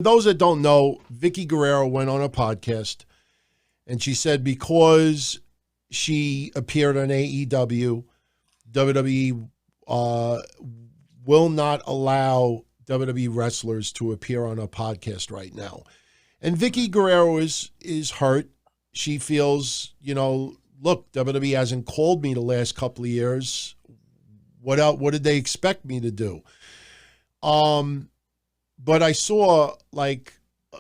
Those that don't know, Vickie Guerrero went on a podcast and she said because she appeared on AEW, WWE will not allow WWE wrestlers to appear on a podcast right now. And Vickie Guerrero is hurt. She feels, look, WWE hasn't called me the last couple of years. What else? What did they expect me to do? But I saw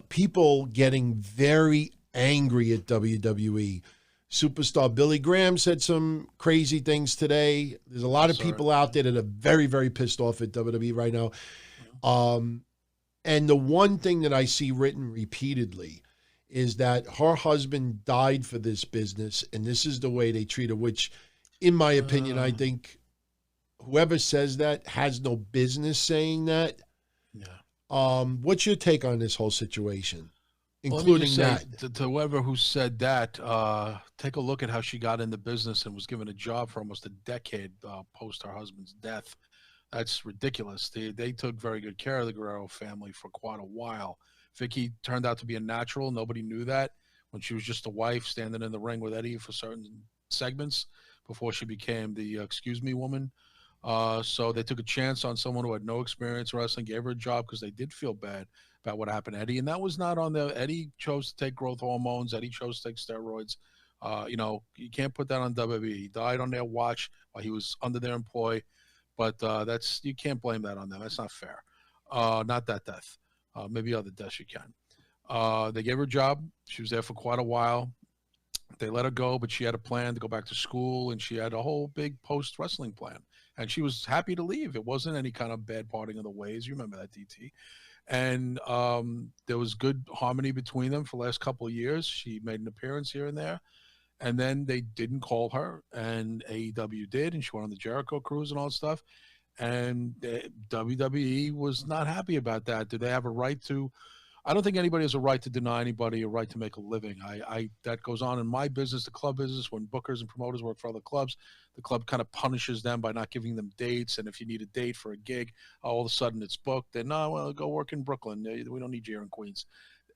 people getting very angry at WWE. Superstar Billy Graham said some crazy things today. There's a lot of people out there that are very, very pissed off at WWE right now. And the one thing that I see written repeatedly is that her husband died for this business, and this is the way they treat her, which, in my opinion, I think whoever says that has no business saying that. Yeah. What's your take on this whole situation, including that? To whoever who said that, take a look at how she got in the business and was given a job for almost a decade post her husband's death. That's ridiculous. They took very good care of the Guerrero family for quite a while. Vickie turned out to be a natural. Nobody knew that when she was just a wife standing in the ring with Eddie for certain segments before she became the excuse me woman. So they took a chance on someone who had no experience wrestling, gave her a job because they did feel bad about what happened to Eddie. And that was not on the Eddie chose to take growth hormones. Eddie chose to take steroids. You can't put that on WWE. He died on their watch while he was under their employ. But you can't blame that on them. That's not fair. Not that death. Maybe other deaths you can. They gave her a job. She was there for quite a while. They let her go, but she had a plan to go back to school, and she had a whole big post-wrestling plan. And she was happy to leave. It wasn't any kind of bad parting of the ways. You remember that, DT. And there was good harmony between them for the last couple of years. She made an appearance here and there. And then they didn't call her, and AEW did, and she went on the Jericho cruise and all that stuff. And WWE was not happy about that. Do they have a right to? I don't think anybody has a right to deny anybody a right to make a living. That goes on in my business, the club business. When bookers and promoters work for other clubs, the club kind of punishes them by not giving them dates. And if you need a date for a gig, all of a sudden it's booked. Then no, well, go work in Brooklyn. We don't need you here in Queens.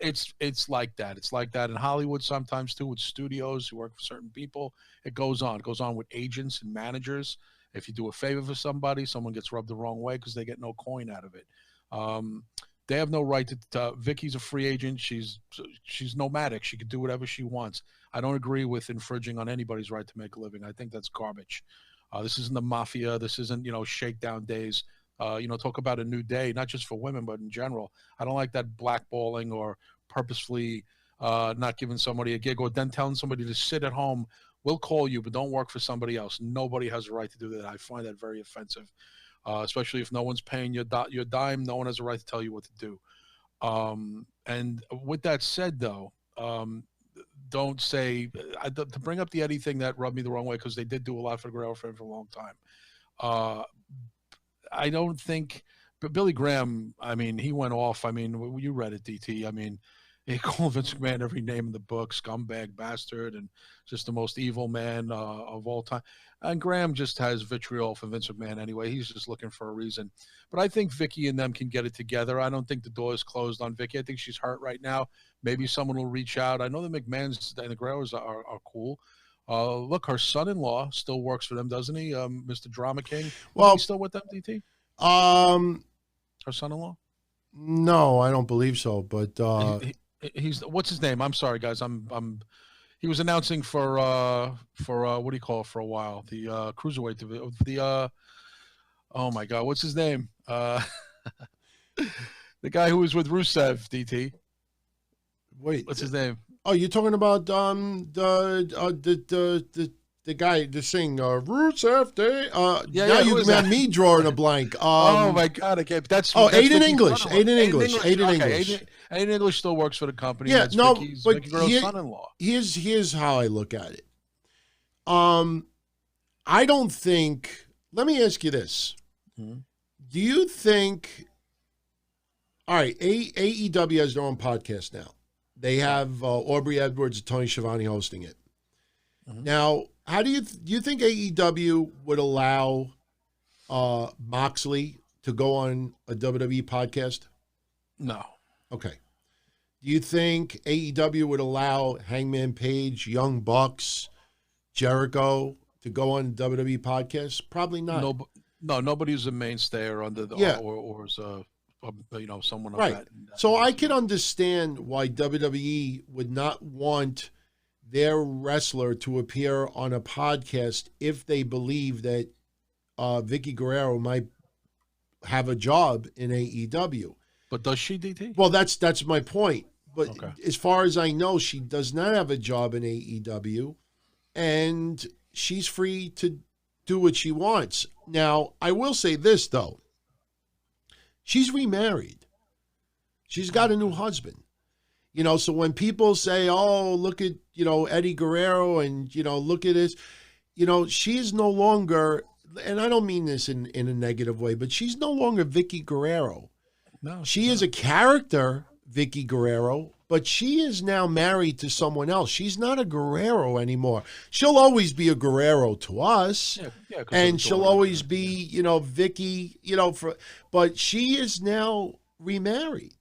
It's like that. It's like that in Hollywood sometimes too, with studios who work for certain people. It goes on. It goes on with agents and managers. If you do a favor for somebody, someone gets rubbed the wrong way because they get no coin out of it. They have no right to. Vickie's a free agent. She's nomadic. She can do whatever she wants. I don't agree with infringing on anybody's right to make a living. I think that's garbage. This isn't the mafia. This isn't shakedown days. Talk about a new day, not just for women, but in general. I don't like that blackballing or purposefully not giving somebody a gig, or then telling somebody to sit at home. We'll call you, but don't work for somebody else. Nobody has a right to do that. I find that very offensive, especially if no one's paying your dime. No one has a right to tell you what to do. And with that said, though, don't say to bring up the Eddie thing. That rubbed me the wrong way because they did do a lot for the Guerrero family for a long time. I don't think, but Billy Graham, he went off. You read it, DT. He called Vince McMahon every name in the book, scumbag, bastard, and just the most evil man of all time. And Graham just has vitriol for Vince McMahon anyway. He's just looking for a reason. But I think Vickie and them can get it together. I don't think the door is closed on Vickie. I think she's hurt right now. Maybe someone will reach out. I know the McMahons and the Guerreros are cool. Look, her son-in-law still works for them, doesn't he? Mr. Drama King. Well, he's still with them, DT? Her son-in-law? No, I don't believe so. But he's what's his name? I'm sorry, guys. He was announcing for what do you call it for a while? The cruiserweight division. Oh my God, what's his name? The guy who was with Rusev, DT. Wait, what's his name? Oh, you're talking about the guy, the singer, Rusev Day. Now you got me drawing a blank. Oh my God, I can't. That's Aiden English. Aiden English. Aiden English still works for the company. Yeah, no, but Vickie Guerrero's son-in-law. Here's how I look at it. I don't think. Let me ask you this: Do you think? All right, AEW has their own podcast now. They have Aubrey Edwards and Tony Schiavone hosting it. Now, how do you think AEW would allow Moxley to go on a WWE podcast? No. Okay. Do you think AEW would allow Hangman Page, Young Bucks, Jericho to go on WWE podcast? Probably not. No, nobody's a mainstay or under the Yeah. or is someone of Right. that. So I can understand why WWE would not want their wrestler to appear on a podcast if they believe that Vickie Guerrero might have a job in AEW. But does she, DT? Well, that's my point. But Okay. as far as I know, she does not have a job in AEW, and she's free to do what she wants. Now, I will say this, though. She's remarried. She's got a new husband. You know, so when people say, oh, look at, Eddie Guerrero and, look at this, she is no longer, and I don't mean this in a negative way, but she's no longer Vickie Guerrero. No. She is a character, Vickie Guerrero, but she is now married to someone else. She's not a Guerrero anymore. She'll always be a Guerrero to us, and she'll always be, Vickie, but she is now remarried.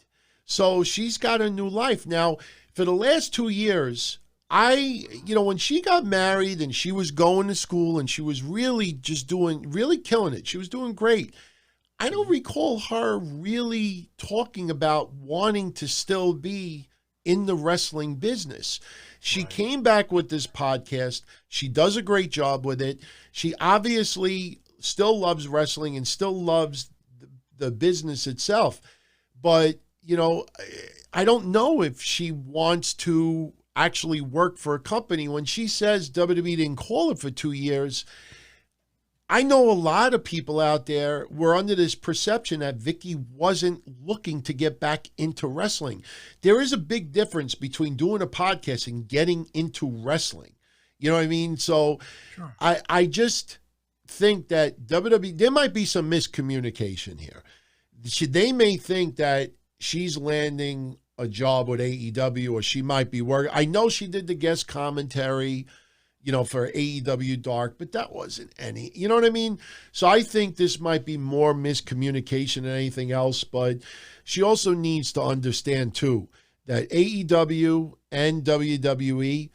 So she's got a new life. Now, for the last 2 years, when she got married and she was going to school and she was really really killing it. She was doing great. I don't recall her really talking about wanting to still be in the wrestling business. She came back with this podcast. She does a great job with it. She obviously still loves wrestling and still loves the business itself. But, I don't know if she wants to actually work for a company. When she says WWE didn't call her for 2 years, I know a lot of people out there were under this perception that Vickie wasn't looking to get back into wrestling. There is a big difference between doing a podcast and getting into wrestling. You know what I mean? So Sure. I just think that WWE, there might be some miscommunication here. They may think that she's landing a job with AEW or she might be working. I know she did the guest commentary, for AEW Dark, but that wasn't any, you know what I mean? So I think this might be more miscommunication than anything else, but she also needs to understand too that AEW and WWE,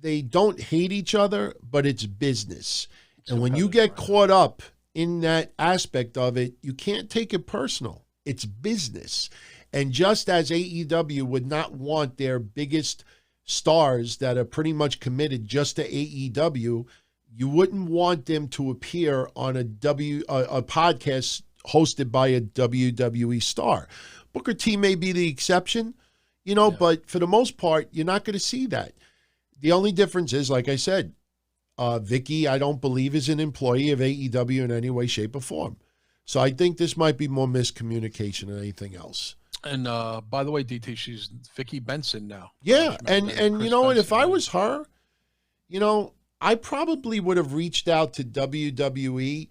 they don't hate each other, but it's business. And when you get caught up in that aspect of it, you can't take it personal. It's business. And just as AEW would not want their biggest stars that are pretty much committed just to AEW, you wouldn't want them to appear on a podcast hosted by a WWE star. Booker T may be the exception, but for the most part, you're not going to see that. The only difference is, like I said, Vickie, I don't believe, is an employee of AEW in any way, shape, or form. So I think this might be more miscommunication than anything else. And by the way, DT, she's Vickie Benson now. Yeah, and Chris what? If Benson, I was her, I probably would have reached out to WWE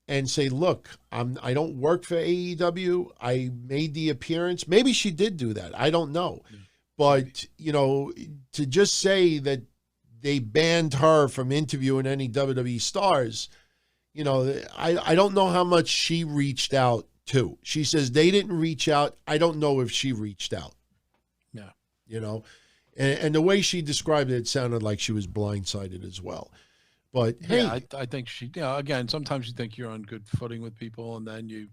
and say, look, I don't work for AEW. I made the appearance. Maybe she did do that. I don't know. Yeah. But, to just say that they banned her from interviewing any WWE stars, I don't know how much she reached out to. She says they didn't reach out. I don't know if she reached out. Yeah. And the way she described it sounded like she was blindsided as well. But hey, I think she, again, sometimes you think you're on good footing with people and then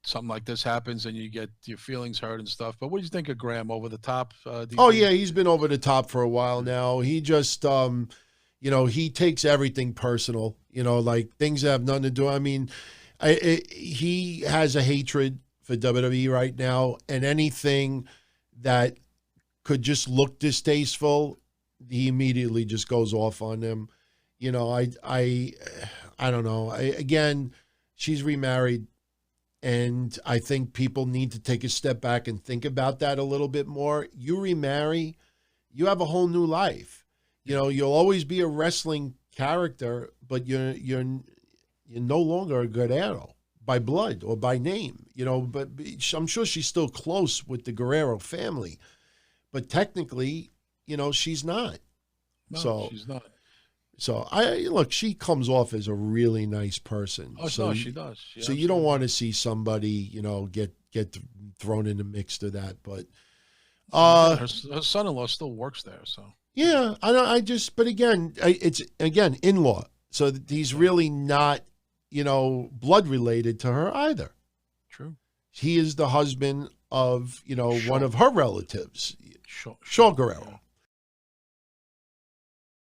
something like this happens and you get your feelings hurt and stuff. But what do you think of Graham? Over the top? Oh yeah, he's been over the top for a while now. He just, he takes everything personal, like things that have nothing to do. I mean, he has a hatred for WWE right now, and anything that could just look distasteful, he immediately just goes off on them. I don't know. Again, she's remarried, and I think people need to take a step back and think about that a little bit more. You remarry, you have a whole new life. You'll always be a wrestling character, but you're no longer a Guerrero by blood or by name, but I'm sure she's still close with the Guerrero family, but technically, she's not. No, she's not. So look, she comes off as a really nice person. Oh, so no, she does. So you don't want to see somebody, get get thrown in the mix to that. But her son-in-law still works there, so yeah, but again, it's again in-law, so that he's really not, blood related to her either. True. He is the husband of one of her relatives, Shaw Guerrero.